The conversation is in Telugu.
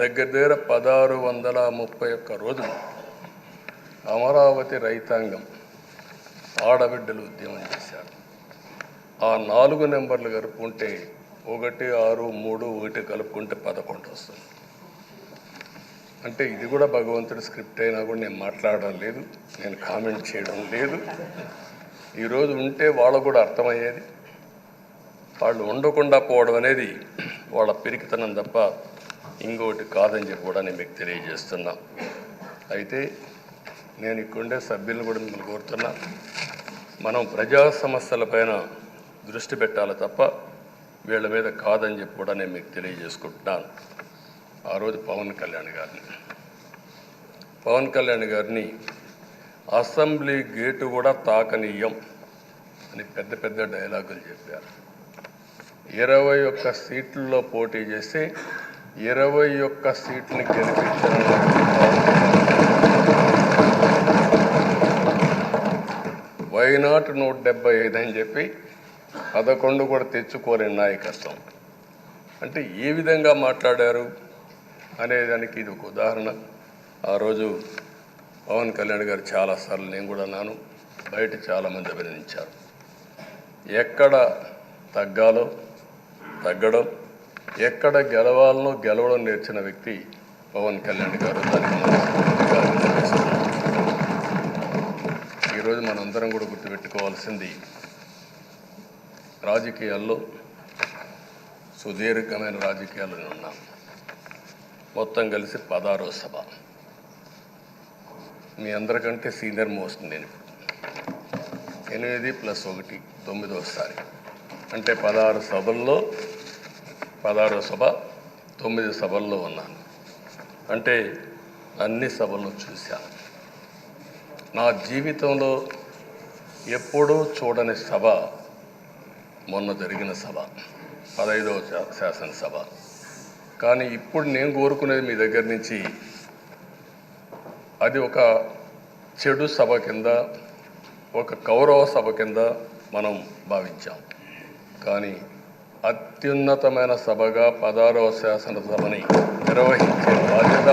దగ్గర 1631 రోజులు అమరావతి రైతాంగం ఆడబిడ్డలు ఉద్యమం చేశారు. ఆ 4 నెంబర్లు కలుపుకుంటే 1, 6, 3, 1 కలుపుకుంటే 11 వస్తుంది. అంటే ఇది కూడా భగవంతుడి స్క్రిప్ట్ అయినా కూడా నేను మాట్లాడడం లేదు, నేను కామెంట్ చేయడం లేదు. ఈరోజు ఉంటే వాళ్ళకు కూడా అర్థమయ్యేది. వాళ్ళు ఉండకుండా పోవడం అనేది వాళ్ళ పిరికితనం తప్ప ఇంకోటి కాదని చెప్పి కూడా నేను మీకు తెలియజేస్తున్నా. అయితే నేను ఇక్కడుండే సభ్యులను కూడా మిమ్మల్ని కోరుతున్నా, మనం ప్రజా సమస్యలపైన దృష్టి పెట్టాలి తప్ప వీళ్ళ మీద కాదని చెప్పి కూడా నేను మీకు తెలియజేసుకుంటున్నాను. ఆ రోజు పవన్ కళ్యాణ్ గారిని అసెంబ్లీ గేటు కూడా తాకనీయం అని పెద్ద డైలాగులు చెప్పారు. 21 సీట్లలో పోటీ చేసి 21 సీట్ని గెలిపించిన వైనాట్ 175 అని చెప్పి 11 కూడా తెచ్చుకోలేని నాయకత్వం. అంటే ఏ విధంగా మాట్లాడారు అనేదానికి ఇది ఒక ఉదాహరణ. ఆ రోజు పవన్ కళ్యాణ్ గారు చాలాసార్లు, నేను కూడా నాను, బయట చాలామంది అభినందించారు. ఎక్కడ తగ్గాలో తగ్గడం, ఎక్కడ గెలవాలనో గెలవడం నేర్చిన వ్యక్తి పవన్ కళ్యాణ్ గారు. దానికి ఈరోజు మనందరం కూడా గుర్తుపెట్టుకోవాల్సింది, రాజకీయాల్లో సుదీర్ఘమైన రాజకీయాల్లో ఉన్నాం. మొత్తం కలిసి 16వ సభ. మీ అందరికంటే సీనియర్ మోస్ట్ నేను. 8 + 1 9వసారి. అంటే 16 సభల్లో 16వ సభ 9 సభల్లో ఉన్నాను. అంటే అన్ని సభలను చూశాను. నా జీవితంలో ఎప్పుడూ చూడని సభ మొన్న జరిగిన సభ, 15వ శాసనసభ. కానీ ఇప్పుడు నేను కోరుకునేది మీ దగ్గర నుంచి, అది ఒక చెడు సభ కింద, ఒక కౌరవ సభ కింద మనం భావించాం. కానీ అత్యున్నతమైన సభగా 16వ శాసనసభని నిర్వహించే బాధ్యత